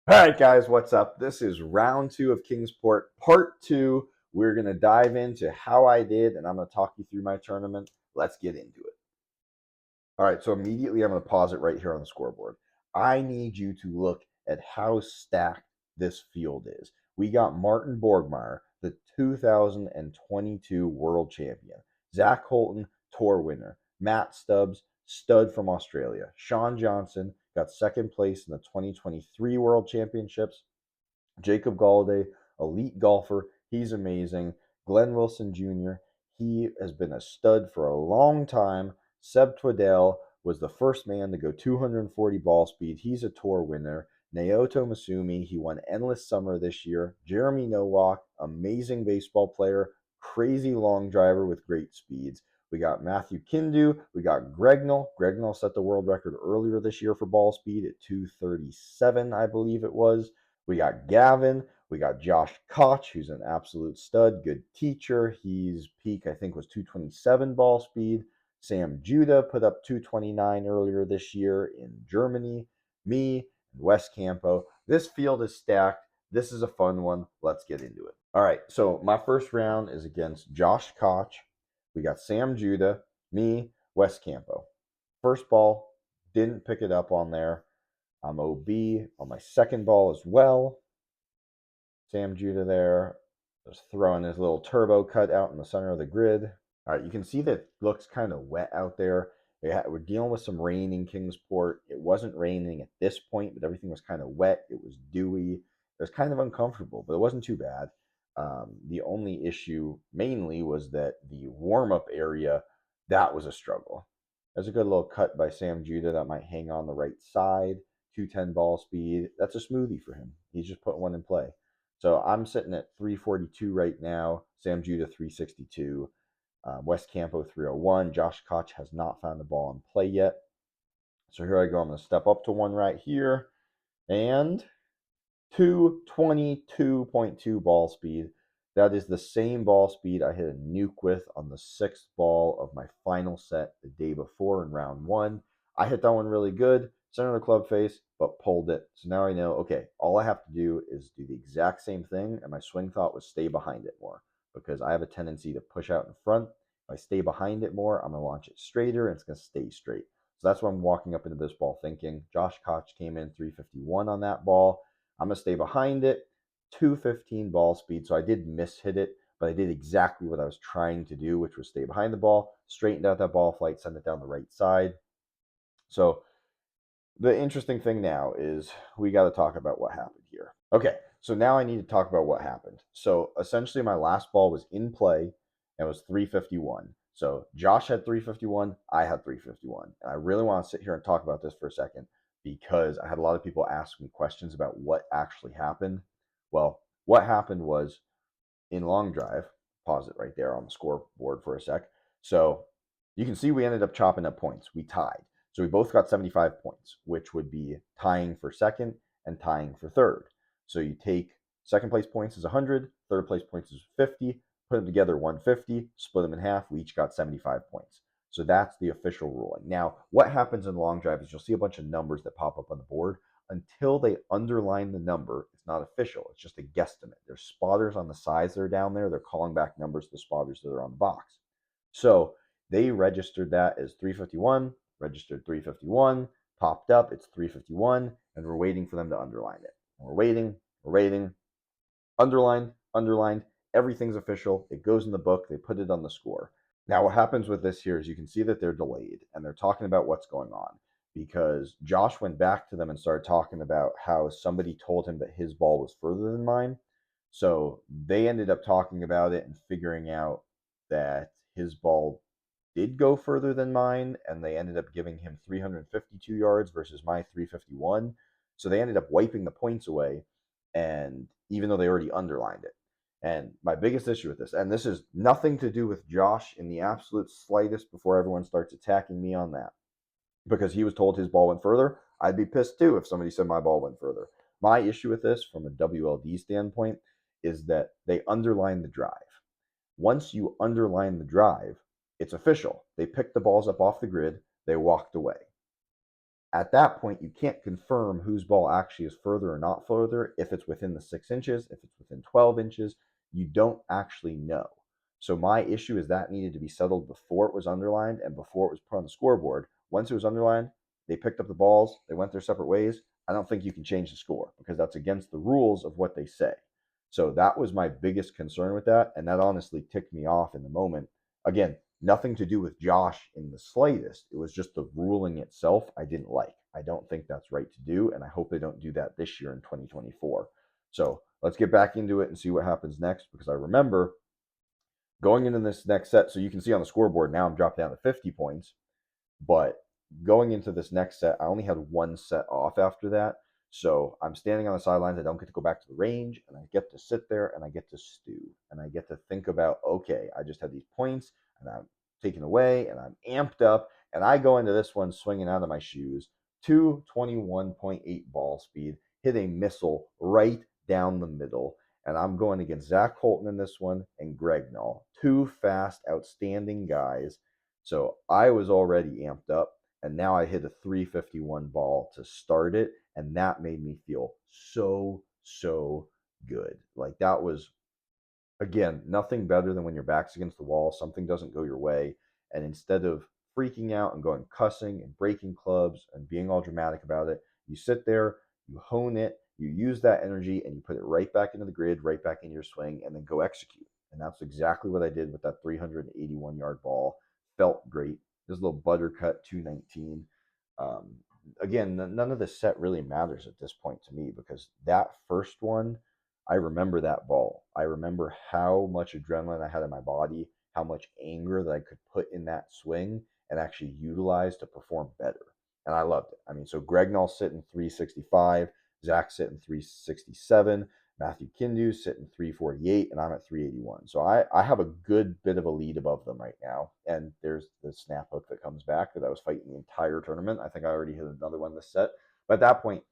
All right, guys, what's up? This is round two of Kingsport, part two. We're going to dive into how I did, and I'm going to talk you through my tournament. Let's get into it. All right, so immediately I'm going to pause it right here on the scoreboard. I need you to look at how stacked this field is. We got Martin Borgmeyer, the 2022 world champion, Zach Holton, tour winner, Matt Stubbs, stud from Australia, Sean Johnson got second place in the 2023 world championships, Jacob Galladay, elite golfer. He's amazing. Glenn Wilson Jr., he has been a stud for a long time. Seb Twiddell was the first man to go 240 ball speed. He's a tour winner. Naoto Masumi, he won Endless Summer this year. Jeremy Nowak, amazing baseball player, crazy long driver with great speeds. We got Matthew Kindu. We got Gregnell. Gregnell set the world record earlier this year for ball speed at 237, I believe it was. We got Gavin. We got Josh Koch, who's an absolute stud, good teacher. His peak, I think, was 227 ball speed. Sam Judah put up 229 earlier this year in Germany. Me and Wes Campo. This field is stacked. This is a fun one. Let's get into it. All right, so my first round is against Josh Koch. We got Sam Judah, me, Wes Campo. First ball, didn't pick it up on there. I'm OB on my second ball as well. Sam Judah there, just throwing his little turbo cut out in the center of the grid. All right, you can see that it looks kind of wet out there. We're dealing with some rain in Kingsport. It wasn't raining at this point, but everything was kind of wet. It was dewy. It was kind of uncomfortable, but it wasn't too bad. The only issue mainly was that the warm-up area, that was a struggle. There's a good little cut by Sam Judah that might hang on the right side. 210 ball speed. That's a smoothie for him. He's just putting one in play. So I'm sitting at 342 right now. Sam Judah 362. Wes Campo 301. Josh Koch has not found the ball in play yet. So here I go. I'm going to step up to one right here. And 222.2 ball speed. That is the same ball speed I hit a nuke with on the sixth ball of my final set the day before in round one. I hit that one really good, center of the club face, but pulled it. So now I know, okay, all I have to do is do the exact same thing. And my swing thought was stay behind it more because I have a tendency to push out in front. If I stay behind it more, I'm going to launch it straighter and it's going to stay straight. So that's what I'm walking up into this ball thinking. Josh Koch came in 351 on that ball. I'm going to stay behind it, 215 ball speed. So I did miss hit it, but I did exactly what I was trying to do, which was stay behind the ball, straightened out that ball flight, send it down the right side. So the interesting thing now is we got to talk about what happened here. Okay, so now I need to talk about what happened. So essentially, my last ball was in play and it was 351. So Josh had 351, I had 351. And I really want to sit here and talk about this for a second because I had a lot of people ask me questions about what actually happened. Well, what happened was in long drive, pause it right there on the scoreboard for a sec. So you can see we ended up chopping up points. We tied. So we both got 75 points, which would be tying for second and tying for third. So you take second place points is 100, third place points is 50, put them together 150, split them in half. We each got 75 points. So that's the official ruling. Now, what happens in long drive is you'll see a bunch of numbers that pop up on the board. Until they underline the number, it's not official. It's just a guesstimate. There's spotters on the sides that are down there. They're calling back numbers to the spotters that are on the box. So they registered that as 351, registered 351, popped up, it's 351, and we're waiting for them to underline it. We're waiting, underlined, everything's official. It goes in the book, they put it on the score. Now, what happens with this here is you can see that they're delayed and they're talking about what's going on because Josh went back to them and started talking about how somebody told him that his ball was further than mine. So they ended up talking about it and figuring out that his ball did go further than mine, and they ended up giving him 352 yards versus my 351. So they ended up wiping the points away, and even though they already underlined it. And my biggest issue with this, and this is nothing to do with Josh in the absolute slightest before everyone starts attacking me on that, because he was told his ball went further. I'd be pissed too if somebody said my ball went further. My issue with this from a WLD standpoint is that they underline the drive. Once you underline the drive, it's official. They picked the balls up off the grid, they walked away. At that point, you can't confirm whose ball actually is further or not further, if it's within the 6 inches, if it's within 12 inches. You don't actually know. So my issue is that needed to be settled before it was underlined and before it was put on the scoreboard. Once it was underlined, they picked up the balls, they went their separate ways. I don't think you can change the score because that's against the rules of what they say. So that was my biggest concern with that. And that honestly ticked me off in the moment. Again, nothing to do with Josh in the slightest. It was just the ruling itself I didn't like. I don't think that's right to do. And I hope they don't do that this year in 2024. So let's get back into it and see what happens next, because I remember going into this next set. So you can see on the scoreboard now I'm dropped down to 50 points. But going into this next set, I only had one set off after that. So I'm standing on the sidelines. I don't get to go back to the range, and I get to sit there and I get to stew and I get to think about, okay, I just had these points and I'm taken away and I'm amped up. And I go into this one swinging out of my shoes, 221.8 ball speed, hit a missile right down the middle. And I'm going against Zach Holton in this one and Greg Null, two fast, outstanding guys. So I was already amped up, and now I hit a 351 ball to start it, and that made me feel so good. Like that was, again, nothing better than when your back's against the wall, something doesn't go your way, and instead of freaking out and going cussing and breaking clubs and being all dramatic about it, you sit there, you hone it, you use that energy, and you put it right back into the grid, right back in your swing, and then go execute. And that's exactly what I did with that 381-yard ball. Felt great. This little buttercut 219. Um, Again, none of the set really matters at this point to me, because that first one, I remember that ball. I remember how much adrenaline I had in my body, how much anger that I could put in that swing and actually utilize to perform better. And I loved it. I mean, so Greg Null sitting 365, Zach sitting 367, Matthew Kindu sitting 348, and I'm at 381. So I have a good bit of a lead above them right now. And there's the snap hook that comes back that I was fighting the entire tournament. I think I already hit another one this set. But at that point,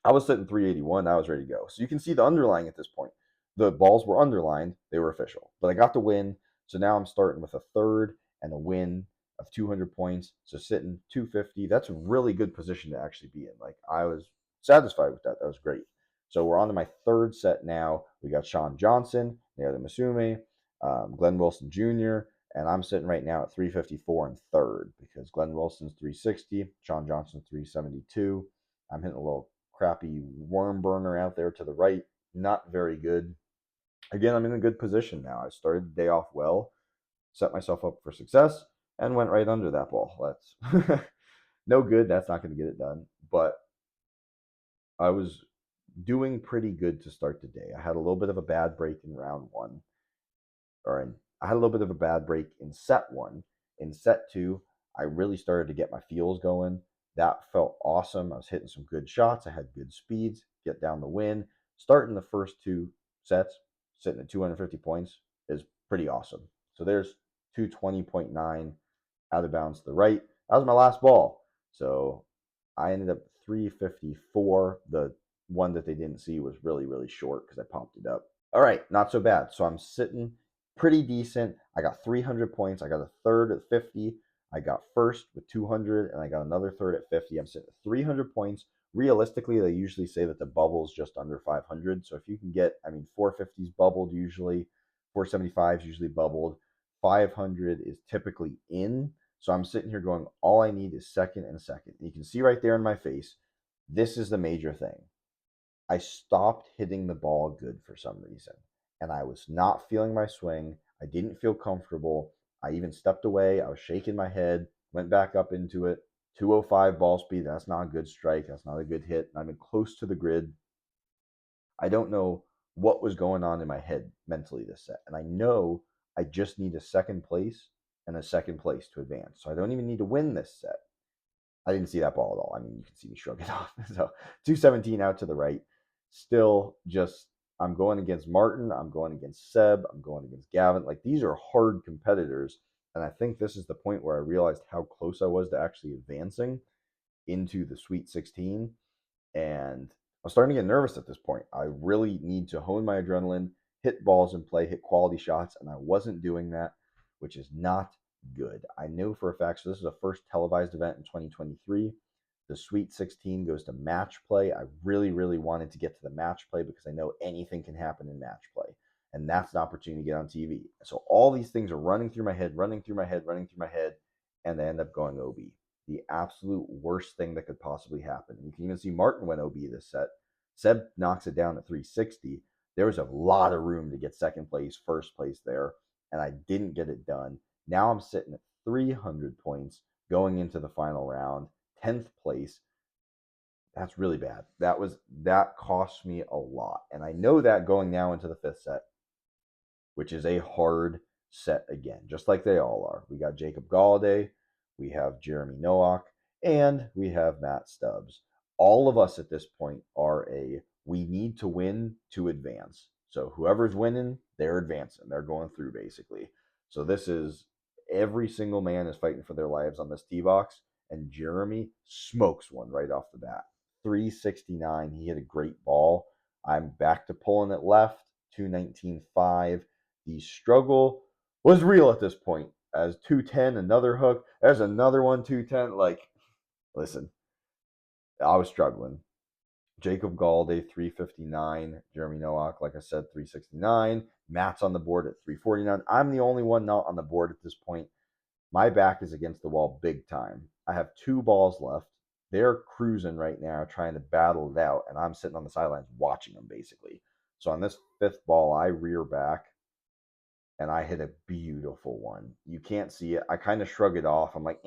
I was sitting 381. I was ready to go. So you can see the underlying at this point. The balls were underlined. They were official. But I got the win. So now I'm starting with a third and a win of 200 points. So sitting 250. That's a really good position to actually be in. Like, I was satisfied with that. That was great. So we're on to my third set now. We got Sean Johnson, Naoya Masumi, Glenn Wilson Jr., and I'm sitting right now at 354 in third, because Glenn Wilson's 360, Sean Johnson's 372. I'm hitting a little crappy worm burner out there to the right. Not very good. Again, I'm in a good position now. I started the day off well, set myself up for success, and went right under that ball. That's no good. That's not going to get it done. But I was doing pretty good to start the day. I had a little bit of a bad break in round one, I had a little bit of a bad break in set one. In set two, I really started to get my feels going. That felt awesome. I was hitting some good shots. I had good speeds, get down the win. Starting the first two sets, sitting at 250 points is pretty awesome. So there's 220.9 out of bounds to the right. That was my last ball. So I ended up 354. The one that they didn't see was really short because I popped it up. All right, not so bad. So I'm sitting pretty decent. I got 300 points. I got a third at 50. I got first with 200, and I got another third at 50. I'm sitting at 300 points. Realistically, they usually say that the bubble is just under 500. So if you can get, 450 is bubbled usually, 475 is usually bubbled, 500 is typically in. So I'm sitting here going, all I need is second and second. And you can see right there in my face, this is the major thing. I stopped hitting the ball good for some reason, and I was not feeling my swing. I didn't feel comfortable. I even stepped away. I was shaking my head, went back up into it. 205 ball speed. That's not a good strike. That's not a good hit. I'm in close to the grid. I don't know what was going on in my head mentally this set. And I know I just need a second place and a second place to advance. So I don't even need to win this set. I didn't see that ball at all. You can see me shrug it off. So 217 out to the right. Still just, I'm going against Martin. I'm going against Seb. I'm going against Gavin. Like, these are hard competitors. And I think this is the point where I realized how close I was to actually advancing into the Sweet 16. And I'm starting to get nervous at this point. I really need to hone my adrenaline, hit balls in play, hit quality shots. And I wasn't doing that, which is not good. I know for a fact, so this is the first televised event in 2023. The Sweet 16 goes to match play. I really, really wanted to get to the match play because I know anything can happen in match play. And that's an opportunity to get on TV. So all these things are running through my head, running through my head, running through my head, and they end up going OB. The absolute worst thing that could possibly happen. You can even see Martin went OB this set. Seb knocks it down to 360. There was a lot of room to get second place, first place there, and I didn't get it done. Now I'm sitting at 300 points going into the final round, 10th place. That's really bad. That cost me a lot. And I know that going now into the fifth set, which is a hard set again, just like they all are. We got Jacob Galladay, we have Jeremy Nowak, and we have Matt Stubbs. All of us at this point are we need to win to advance. So whoever's winning, they're advancing. They're going through basically. So this is every single man is fighting for their lives on this tee box, and Jeremy smokes one right off the bat. 369. He hit a great ball. I'm back to pulling it left. 219.5. The struggle was real at this point. As 210, another hook. There's another one, 210. Like, listen, I was struggling. Jacob Galladay, 359. Jeremy Nowak, like I said, 369. Matt's on the board at 349. I'm the only one not on the board at this point. My back is against the wall big time. I have 2 balls left. They're cruising right now, trying to battle it out, and I'm sitting on the sidelines watching them basically. So on this 5th ball, I rear back and I hit a beautiful one. You can't see it. I kind of shrug it off. I'm like,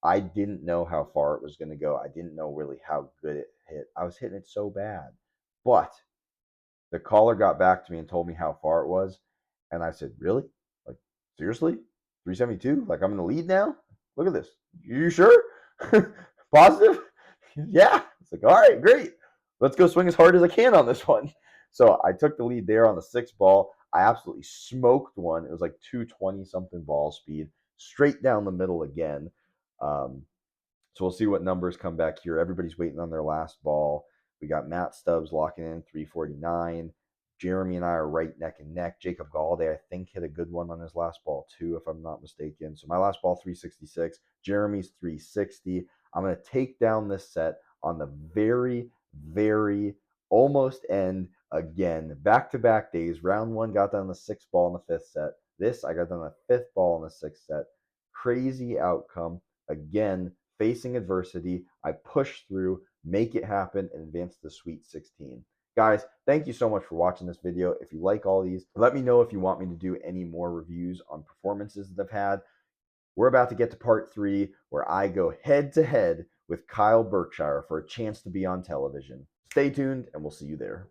I didn't know how far it was going to go. I didn't know really how good it hit. I was hitting it so bad. But the caller got back to me and told me how far it was. And I said, really? Like, seriously? 372? Like, I'm in the lead now? Look at this. You sure? Positive? Yeah. It's like, all right, great. Let's go swing as hard as I can on this one. So I took the lead there on the 6th ball. I absolutely smoked one. It was like 220 something ball speed, straight down the middle again. So we'll see what numbers come back here. Everybody's waiting on their last ball. We got Matt Stubbs locking in 349. Jeremy and I are right neck and neck. Jacob Galladay, I think, hit a good one on his last ball too, if I'm not mistaken. So my last ball, 366. Jeremy's 360. I'm going to take down this set on the very, very almost end again. Back-to-back days. Round 1 got done the 6th ball in the 5th set. This, I got done the 5th ball in the 6th set. Crazy outcome. Again, facing adversity, I push through, make it happen, and advance to the Sweet 16. Guys, thank you so much for watching this video. If you like all these, let me know if you want me to do any more reviews on performances that I've had. We're about to get to part 3, where I go head-to-head with Kyle Berkshire for a chance to be on television. Stay tuned, and we'll see you there.